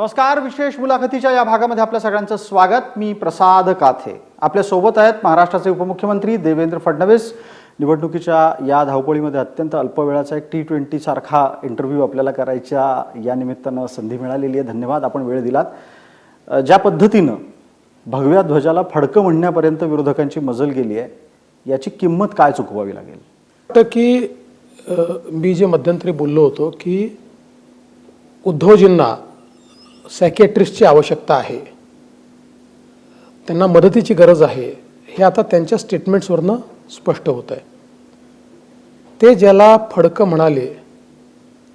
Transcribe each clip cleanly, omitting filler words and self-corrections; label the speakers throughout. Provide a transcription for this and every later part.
Speaker 1: नमस्कार. विशेष मुलाखतीच्या या भागामध्ये आपल्या सगळ्यांचं स्वागत. मी प्रसाद काथे. आपल्या सोबत आहेत महाराष्ट्राचे उपमुख्यमंत्री देवेंद्र फडणवीस. निवडणुकीच्या या धावपळीमध्ये अत्यंत अल्प वेळाचा एक T20 सारखा इंटरव्ह्यू आपल्याला करायच्या या निमित्तानं संधी मिळालेली आहे. धन्यवाद, आपण वेळ दिलात. ज्या पद्धतीनं भगव्या ध्वजाला फडकं म्हणण्यापर्यंत विरोधकांची मजल गेली आहे, याची किंमत काय चुकवावी लागेल?
Speaker 2: वाटतं की मी जे मध्यंतरी बोललो होतो की उद्धवजींना सायकियाट्रिस्टची आवश्यकता आहे, त्यांना मदतीची गरज आहे, हे आता त्यांच्या स्टेटमेंट्सवरनं स्पष्ट होत आहे. ते ज्याला फडकं म्हणाले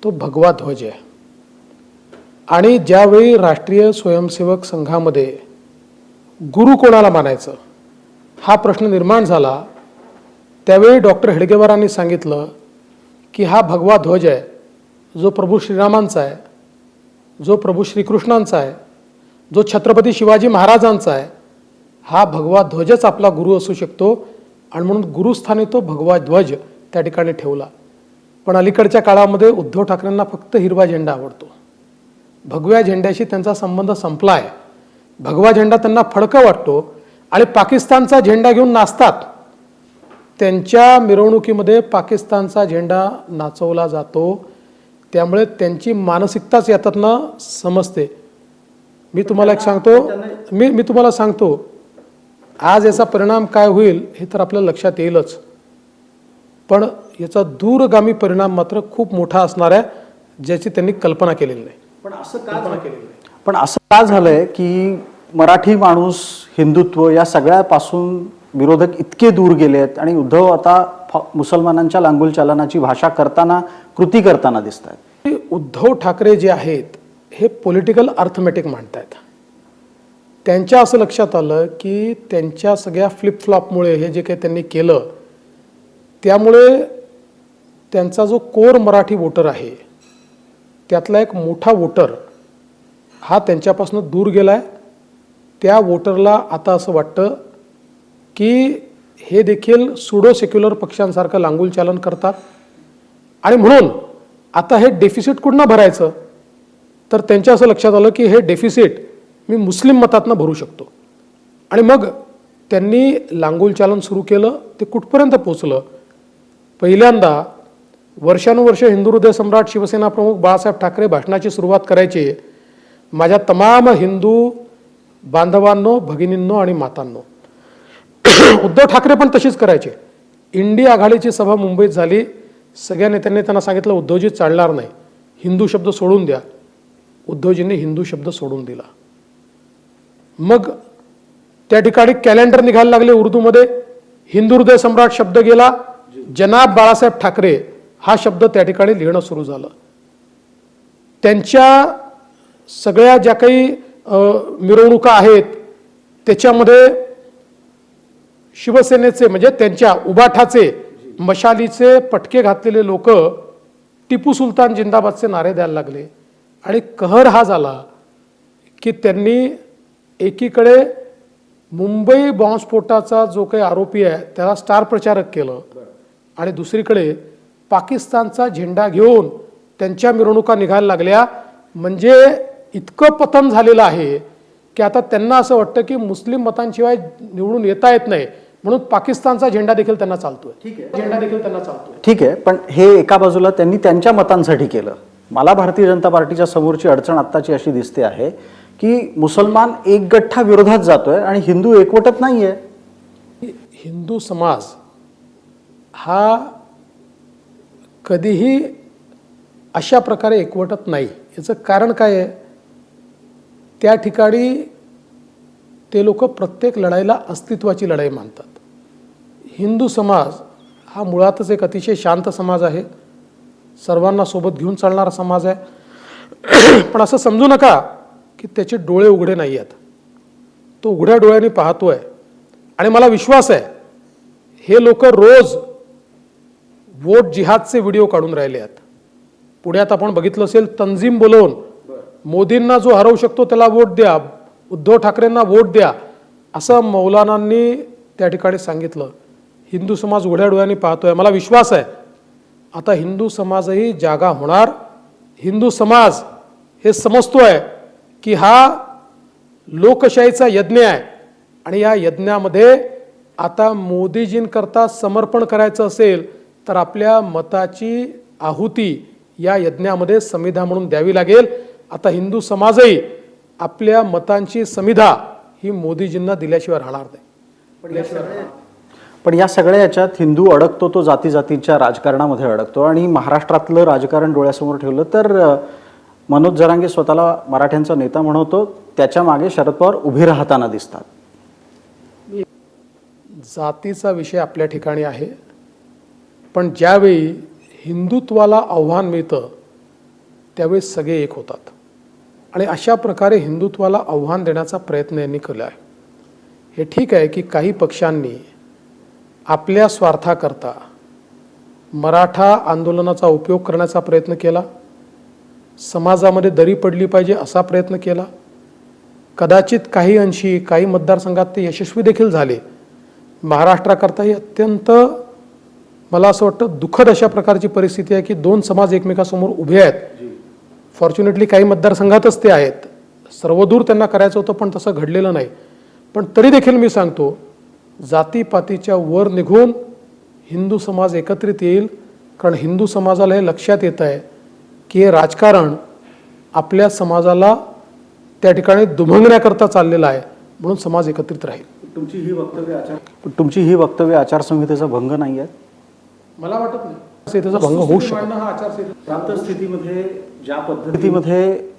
Speaker 2: तो भगवा ध्वज आहे. आणि ज्यावेळी राष्ट्रीय स्वयंसेवक संघामध्ये गुरु कोणाला मानायचं हा प्रश्न निर्माण झाला, त्यावेळी डॉक्टर हेडगेवारांनी सांगितलं की हा भगवा ध्वज आहे, जो प्रभू श्रीरामांचा आहे, जो प्रभू श्रीकृष्णांचा आहे, जो छत्रपती शिवाजी महाराजांचा आहे, हा भगवा ध्वजच आपला गुरु असू शकतो. आणि म्हणून गुरुस्थानी तो भगवा ध्वज त्या ठिकाणी ठेवला. पण अलीकडच्या काळामध्ये उद्धव ठाकरेंना फक्त हिरवा झेंडा आवडतो. भगव्या झेंड्याशी त्यांचा संबंध संपला आहे. भगवा झेंडा त्यांना फडकं वाटतो आणि पाकिस्तानचा झेंडा घेऊन नाचतात. त्यांच्या मिरवणुकीमध्ये पाकिस्तानचा झेंडा नाचवला जातो. त्यामुळे त्यांची मानसिकताच यातनं समजते. मी तुम्हाला सांगतो आज याचा परिणाम काय होईल हे तर आपल्याला लक्षात येईलच, पण याचा दूरगामी परिणाम मात्र खूप मोठा असणार आहे, ज्याची त्यांनी कल्पना केलेली नाही.
Speaker 1: पण असं का झालंय की मराठी माणूस, हिंदुत्व या सगळ्यापासून विरोधक इतके दूर गेले आहेत आणि उद्धव आता मुसलमानांच्या लांगुल चालनाची भाषा करताना, कृती करताना दिसत आहेत?
Speaker 2: उद्धव ठाकरे जे आहेत हे पॉलिटिकल अर्थमॅटिक मांडतायत. त्यांच्या असं लक्षात आलं की त्यांच्या सगळ्या फ्लिपफ्लॉपमुळे हे जे काही त्यांनी केलं, त्यामुळे त्यांचा जो कोर मराठी वोटर आहे त्यातला एक मोठा वोटर हा त्यांच्यापासून दूर गेला आहे. त्या वोटरला आता असं वाटतं की हे देखील सुडो सेक्युलर पक्षांसारखं लांगुल चालन करतात. आणि म्हणून आता हे डेफिसिट कुठनं भरायचं, तर त्यांच्या असं लक्षात आलं की हे डेफिसिट मी मुस्लिम मतातनं भरू शकतो. आणि मग त्यांनी लांगुल चालन सुरू केलं. ते कुठपर्यंत पोचलं? पहिल्यांदा वर्षानुवर्ष हिंदू हृदय सम्राट शिवसेना प्रमुख बाळासाहेब ठाकरे भाषणाची सुरुवात करायची, माझ्या तमाम हिंदू बांधवांनो, भगिनींनो आणि मातांनो. उद्धव ठाकरे पण तशीच करायचे. इंडिया आघाडीची सभा मुंबईत झाली. सगळ्या नेत्यांनी त्यांना सांगितलं उद्धवजी चालणार नाही, हिंदू शब्द सोडून द्या. उद्धवजींनी हिंदू शब्द सोडून दिला. मग त्या ठिकाणी कॅलेंडर निघायला लागले उर्दूमध्ये. हिंदू हृदय सम्राट शब्द गेला, जनाब बाळासाहेब ठाकरे हा शब्द त्या ठिकाणी लिहिणं सुरू झालं. त्यांच्या सगळ्या ज्या काही मिरवणुका आहेत त्याच्यामध्ये शिवसेनेचे म्हणजे त्यांच्या उबाठाचे, मशालीचे पटके घातलेले लोक टिपू सुलतान जिंदाबादचे नारे द्यायला लागले. आणि कहर हा झाला की त्यांनी एकीकडे मुंबई बॉम्बस्फोटाचा जो काही आरोपी आहे त्याला स्टार प्रचारक केलं आणि दुसरीकडे पाकिस्तानचा झेंडा घेऊन त्यांच्या मिरवणुका निघायला लागल्या. म्हणजे इतकं पतन झालेलं आहे की आता त्यांना असं वाटतं की मुस्लिम मतांशिवाय निवडून येता येत नाही, म्हणून पाकिस्तानचा झेंडा देखील त्यांना चालतोय.
Speaker 1: ठीक आहे, पण हे एका बाजूला त्यांनी त्यांच्या मतांसाठी केलं. मला भारतीय जनता पार्टीच्या समोरची अडचण आत्ताची अशी दिसते आहे की मुसलमान एक गठ्ठा विरोधात जातोय आणि हिंदू एकवटत नाहीये.
Speaker 2: हिंदू समाज हा कधीही अशा प्रकारे एकवटत नाही. याचं कारण काय आहे? त्या ठिकाणी ते लोक प्रत्येक लढाईला अस्तित्वाची लढाई मानतात. हिंदू समाज हा मुळातच एक अतिशय शांत समाज आहे, सर्वांना सोबत घेऊन चालणारा समाज आहे. पण असं समजू नका की त्याचे डोळे उघडे नाही आहेत. तो उघड्या डोळ्यांनी पाहतोय. आणि मला विश्वास आहे हे लोक रोज वोट जिहादचे व्हिडिओ काढून राहिले आहेत. पुण्यात आपण बघितलं असेल, तंजीम बोलवून मोदींना जो हरवू शकतो त्याला वोट द्या, उद्धव ठाकरेंना वोट द्या, असं मौलानांनी त्या ठिकाणी सांगितलं. हिंदू समाज उघड्या डोळ्यांनी पाहतोय. मला विश्वास आहे आता हिंदू समाजही जागा होणार. हिंदू समाज हे समजतोय की हा लोकशाहीचा यज्ञ आहे आणि या यज्ञामध्ये आता मोदीजींकरता समर्पण करायचं असेल तर आपल्या मताची आहुती या यज्ञामध्ये समिधा म्हणून द्यावी लागेल. आता हिंदू समाजही आपल्या मतांची समिधा ही मोदीजींना दिल्याशिवाय राहणार नाही.
Speaker 1: पण या सगळ्या याच्यात हिंदू अडकतो तो जाती जातीच्या राजकारणामध्ये अडकतो. आणि महाराष्ट्रातलं राजकारण डोळ्यासमोर ठेवलं तर मनोज जरांगे स्वतःला मराठ्यांचा नेता म्हणवतो, त्याच्या मागे शरद पवार उभे राहताना दिसतात.
Speaker 2: जातीचा विषय आपल्या ठिकाणी आहे, पण ज्यावेळी हिंदुत्वाला आव्हान मिळतं त्यावेळी सगळे एक होतात आणि अशा प्रकारे हिंदुत्वाला आव्हान देण्याचा प्रयत्न यांनी केला आहे. हे ठीक आहे की काही पक्षांनी आपल्या स्वार्थाकरता मराठा आंदोलनाचा उपयोग करण्याचा प्रयत्न केला, समाजामध्ये दरी पडली पाहिजे असा प्रयत्न केला. कदाचित काही अंशी काही मतदारसंघात ते यशस्वी देखील झाले. महाराष्ट्राकरता ही अत्यंत मला असं वाटतं दुःखद अशा प्रकारची परिस्थिती आहे की दोन समाज एकमेकासमोर उभे आहेत. फॉर्च्युनेटली काही मतदारसंघातच ते आहेत, सर्वदूर त्यांना करायचं होतं पण तसं घडलेलं नाही. पण तरी देखील मी सांगतो, जातीपातीच्या वर निघून हिंदू समाज एकत्रित येईल, कारण हिंदू समाजाला हे लक्षात येत आहे की हे राजकारण आपल्या समाजाला त्या ठिकाणी दुभंगण्याकरता चाललेलं आहे, म्हणून समाज एकत्रित राहील.
Speaker 1: तुमची ही वक्तव्य आचारसंहितेचा भंग नाही आहे?
Speaker 2: मला वाटत नाही त्याचा भंग होऊ शकतो.
Speaker 1: प्रांतस्थितीमध्ये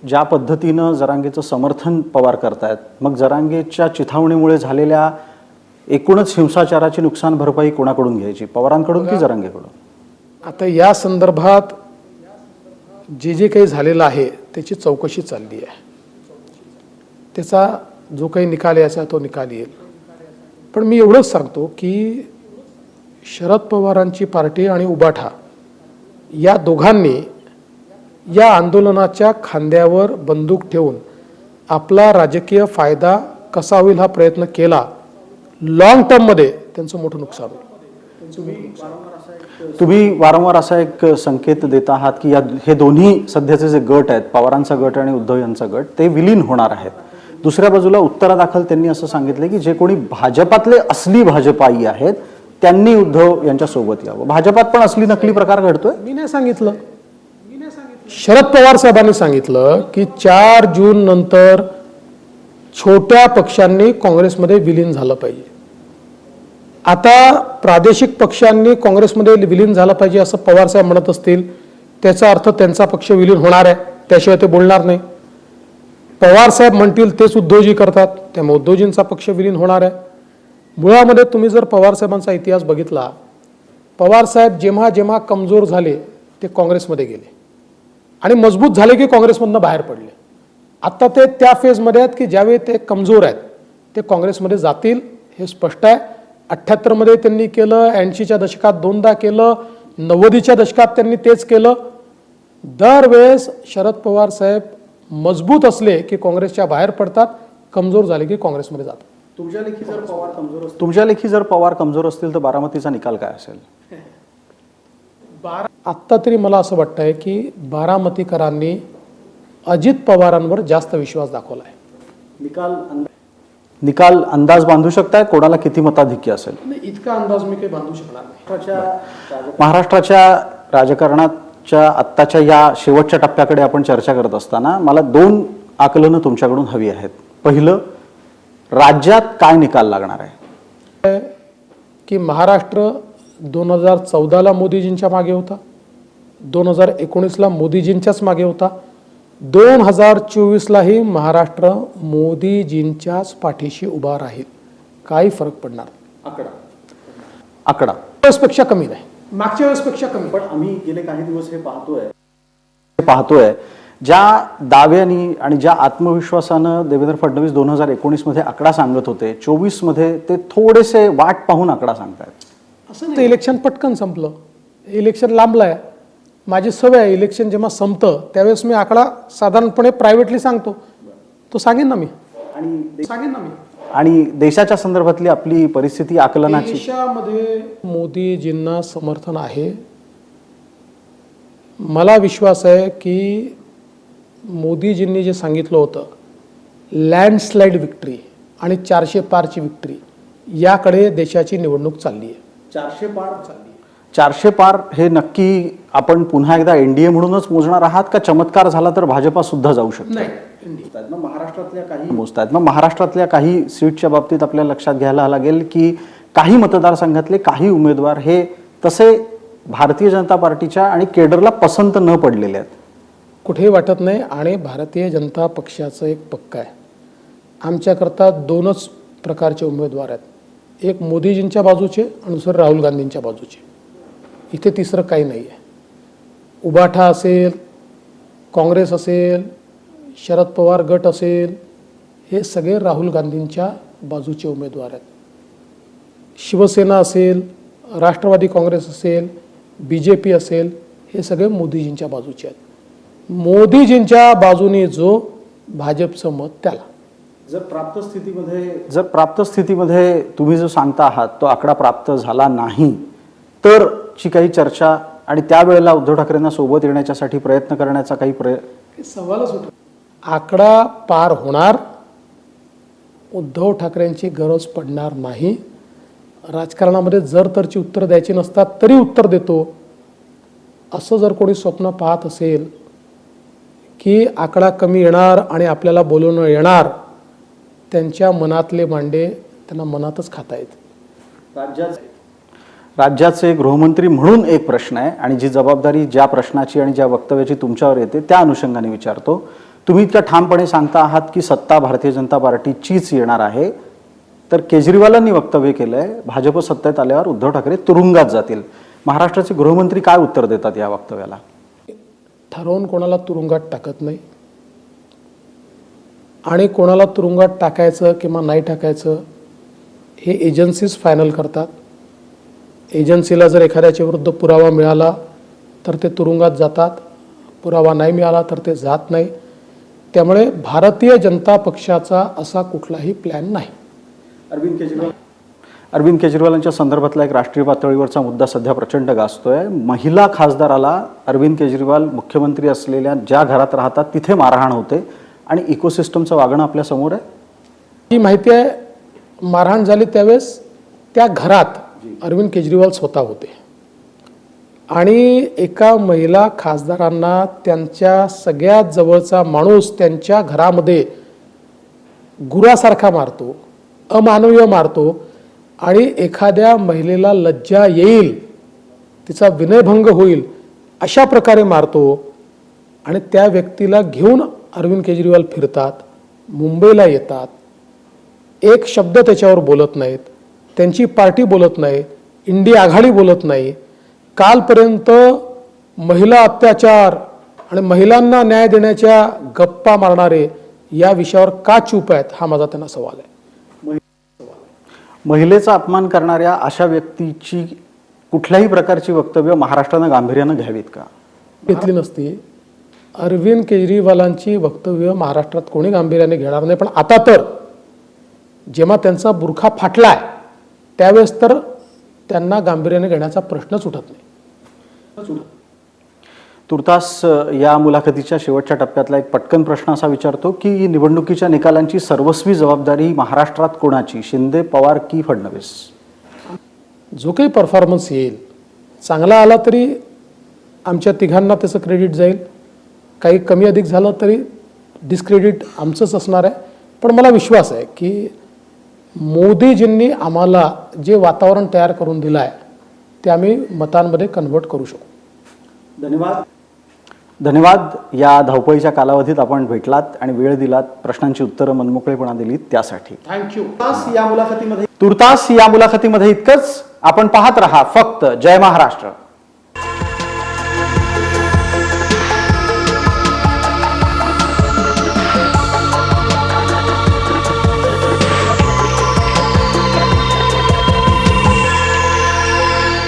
Speaker 1: ज्या पद्धतीनं जरांगेचं समर्थन पवार करतायत, मग जरांगेच्या चिथावणीमुळे झालेल्या एकूणच हिंसाचाराची नुकसान भरपाई कोणाकडून घ्यायची, पवारांकडून की जरांगेकडून?
Speaker 2: आता या संदर्भात जे काही झालेलं आहे त्याची चौकशी चालली आहे. त्याचा जो काही निकाल यायचा तो निकाल येईल. पण मी एवढंच सांगतो की शरद पवारांची पार्टी आणि उबाठा या दोघांनी या आंदोलनाच्या खांद्यावर बंदूक ठेवून आपला राजकीय फायदा कसा होईल हा प्रयत्न केला. लॉंग टर्ममध्ये त्यांचं मोठं नुकसान होईल.
Speaker 1: तुम्ही वारंवार असा एक संकेत देत आहात की हे दोन्ही सध्याचे जे गट आहेत, पवारांचा गट आणि उद्धव यांचा गट, ते विलीन होणार आहेत. दुसऱ्या बाजूला उत्तरादाखल त्यांनी असं सांगितलं की जे कोणी भाजपातले असली भाजपाई आहेत त्यांनी उद्धव यांच्या सोबत यावं. भाजपात पण असली नकली प्रकार घडतोय?
Speaker 2: मी नाही सांगितलं, शरद पवार साहेबांनी सांगितलं की 4 जून नंतर छोट्या पक्षांनी काँग्रेसमध्ये विलीन झालं पाहिजे. आता प्रादेशिक पक्षांनी काँग्रेसमध्ये विलीन झालं पाहिजे असं पवार साहेब म्हणत असतील, त्याचा अर्थ त्यांचा पक्ष विलीन होणार आहे, त्याशिवाय ते बोलणार नाही. पवार साहेब म्हणतील तेच उद्धवजी करतात, त्यामुळे उद्धवजींचा पक्ष विलीन होणार आहे. मुळामध्ये तुम्ही जर पवार साहेबांचा इतिहास बघितला, पवार साहेब जेव्हा जेव्हा कमजोर झाले ते काँग्रेसमध्ये गेले आणि मजबूत झाले की काँग्रेसमधनं बाहेर पडले. आता ते त्या फेजमध्ये आहेत की ज्यावेळी ते कमजोर आहेत ते काँग्रेसमध्ये जातील, हे स्पष्ट आहे. 78 मध्ये त्यांनी केलं, 80च्या दशकात 2दा केलं, 90च्या दशकात त्यांनी तेच केलं. दरवेळेस शरद पवार साहेब मजबूत असले की काँग्रेसच्या बाहेर पडतात, कमजोर झाले की काँग्रेसमध्ये जातात.
Speaker 1: तुमच्या लेखी जर पवार कमजोर असतील तर बारामतीचा निकाल काय असेल?
Speaker 2: आत्ता तरी मला असं वाटतंय की बारामतीकरांनी अजित पवारांवर जास्त विश्वास दाखवला आहे.
Speaker 1: निकाल अंदाज बांधू शकताय कोणाला किती मताधिक्य असेल?
Speaker 2: नाही, इतका अंदाज मी काही बांधू शकणार नाही.
Speaker 1: महाराष्ट्राच्या राजकारणाच्या आत्ताच्या या शेवटच्या टप्प्याकडे आपण चर्चा करत असताना मला 2 आकलनं तुमच्याकडून हवी आहेत. पहिलं, राज्यात काय निकाल लागणार आहे?
Speaker 2: की महाराष्ट्र 2014ला मोदीजींच्या मागे होता, 2019ला मोदीजींच्याच मागे होता, 2024लाही महाराष्ट्र मोदीजींच्याच पाठीशी उभा राहील. काही फरक पडणार? आकडा वेळेसपेक्षा कमी नाही, मागच्या वेळेसपेक्षा कमी.
Speaker 1: पण आम्ही गेले काही दिवस हे पाहतोय ज्या दाव्यांनी आणि ज्या आत्मविश्वासानं देवेंद्र फडणवीस 2019 मध्ये आकडा सांगत होते, 24 मध्ये ते थोडेसे वाट पाहून आकडा सांगतायत.
Speaker 2: असं नाही, इलेक्शन पटकन संपलं, इलेक्शन लांबलंय. माझी सवय आहे, इलेक्शन जेव्हा संपतं त्यावेळेस मी आकडा साधारणपणे प्रायव्हेटली सांगतो, तो सांगेन ना मी.
Speaker 1: आणि देशाच्या संदर्भातली आपली परिस्थिती आकलनाची,
Speaker 2: देशामध्ये मोदीजींना समर्थन आहे. मला विश्वास आहे की मोदीजींनी जे सांगितलं होतं लँडस्लाईड विक्ट्री आणि 400 पारची विक्ट्री याकडे देशाची निवडणूक चालली आहे.
Speaker 1: 400 पार चालली. 400 पार हे नक्की आपण पुन्हा एकदा एनडीए म्हणूनच मोजणार आहात का चमत्कार झाला तर भाजपा सुद्धा जाऊ शकतो? मग महाराष्ट्रातल्या काही मोजतायत. मग महाराष्ट्रातल्या काही सीटच्या बाबतीत आपल्याला लक्षात घ्यायला लागेल की काही मतदारसंघातले काही उमेदवार हे तसे भारतीय जनता पार्टीच्या आणि केडरला पसंत न पडलेले आहेत.
Speaker 2: कुठेही वाटत नाही. आणि भारतीय जनता पक्षाचं एक पक्क आहे, आमच्याकरता 2च प्रकारचे उमेदवार आहेत. एक मोदीजींच्या बाजूचे आणि दुसरं राहुल गांधींच्या बाजूचे. इथे तिसरं काही नाही आहे. उबाठा असेल, काँग्रेस असेल, शरद पवार गट असेल, हे सगळे राहुल गांधींच्या बाजूचे उमेदवार आहेत. शिवसेना असेल, राष्ट्रवादी काँग्रेस असेल, BJP असेल, हे सगळे मोदीजींच्या बाजूचे आहेत. मोदीजींच्या बाजूने जो भाजपचं मत त्याला.
Speaker 1: जर प्राप्त स्थितीमध्ये तुम्ही जो सांगता आहात तो आकडा प्राप्त झाला नाही तर ची काही चर्चा आणि त्यावेळेला उद्धव ठाकरेंना सोबत येण्यासाठी प्रयत्न करण्याचा काही
Speaker 2: सवालच होता. आकडा पार होणार, उद्धव ठाकरेंची गरज पडणार नाही. राजकारणामध्ये जर तरची उत्तर द्यायची नसतात तरी उत्तर देतो असं जर कोणी स्वप्न पाहत असेल की आकडा कमी येणार आणि आपल्याला बोलवणं येणार, त्यांच्या मनातले मांडे त्यांना मनातच खाता येते.
Speaker 1: राज्याचे गृहमंत्री म्हणून एक प्रश्न आहे आणि जी जबाबदारी ज्या प्रश्नाची आणि ज्या वक्तव्याची तुमच्यावर येते त्या अनुषंगाने विचारतो. तुम्ही इतक्या ठामपणे सांगता आहात की सत्ता भारतीय जनता पार्टीचीच येणार आहे, तर केजरीवालांनी वक्तव्य केलंय भाजप सत्तेत आल्यावर उद्धव ठाकरे तुरुंगात जातील. महाराष्ट्राचे गृहमंत्री काय उत्तर देतात या वक्तव्याला?
Speaker 2: ठरवून कोणाला तुरुंगात टाकत नाही आणि कोणाला तुरुंगात टाकायचं किंवा नाही टाकायचं हे एजन्सीज फायनल करतात. एजन्सीला जर एखाद्याच्या विरुद्ध पुरावा मिळाला तर ते तुरुंगात जातात, पुरावा नाही मिळाला तर ते जात नाही. त्यामुळे भारतीय जनता पक्षाचा असा कुठलाही प्लॅन नाही.
Speaker 1: अरविंद केजरीवालांच्या संदर्भातला एक राष्ट्रीय पातळीवरचा मुद्दा सध्या प्रचंड गाजतोय. महिला खासदाराला अरविंद केजरीवाल मुख्यमंत्री असलेल्या ज्या घरात राहतात तिथे मारहाण होते आणि इकोसिस्टमचं वागणं आपल्या समोर आहे.
Speaker 2: ही माहिती आहे. मारहाण झाली त्यावेळेस त्या घरात अरविंद केजरीवाल स्वतः होते आणि एका महिला खासदारांना त्यांच्या सगळ्यात जवळचा माणूस त्यांच्या घरामध्ये गुरासारखा मारतो, अमानवीय मारतो आणि एखाद्या महिलेला लज्जा येईल, तिचा विनयभंग होईल अशा प्रकारे मारतो आणि त्या व्यक्तीला घेऊन अरविंद केजरीवाल फिरतात, मुंबईला येतात, एक शब्द त्याच्यावर बोलत नाहीत, त्यांची पार्टी बोलत नाही, इंडिया आघाडी बोलत नाही. कालपर्यंत महिला अत्याचार आणि महिलांना न्याय देण्याच्या गप्पा मारणारे या विषयावर का चूप आहेत हा माझा त्यांना सवाल आहे.
Speaker 1: महिलेचा अपमान करणाऱ्या अशा व्यक्तीची कुठल्याही प्रकारची वक्तव्य महाराष्ट्रानं गांभीर्यानं घ्यावीत का?
Speaker 2: घेतली नसती. अरविंद केजरीवालांची वक्तव्य महाराष्ट्रात कोणी गांभीर्याने घेणार नाही. पण आता तर जेव्हा त्यांचा बुरखा फाटलाय त्यावेळेस तर त्यांना गांभीर्याने घेण्याचा प्रश्नच उठत नाही.
Speaker 1: तुर्तास या मुलाखतीच्या शेवटच्या टप्प्यातला एक पटकन प्रश्न असा विचारतो की निवडणुकीच्या निकालांची सर्वस्वी जबाबदारी महाराष्ट्रात कोणाची, शिंदे, पवार की फडणवीस?
Speaker 2: जो काही परफॉर्मन्स येईल चांगला आला तरी आमच्या तिघांना त्याचं क्रेडिट जाईल, काही कमी अधिक झालं तरी डिस्क्रेडिट आमचंच असणार आहे. पण मला विश्वास आहे की मोदीजींनी आम्हाला जे वातावरण तयार करून दिलं आहे ते आम्ही मतांमध्ये कन्व्हर्ट करू शकू.
Speaker 1: धन्यवाद. या धावपळीच्या कालावधीत आपण भेटलात आणि वेळ दिलात, प्रश्नांची उत्तरं मनमोकळेपणा दिलीत त्यासाठी
Speaker 2: थँक्यू.
Speaker 1: तुर्तास या मुलाखतीमध्ये इतकंच. आपण पाहत रहा फक्त जय महाराष्ट्र.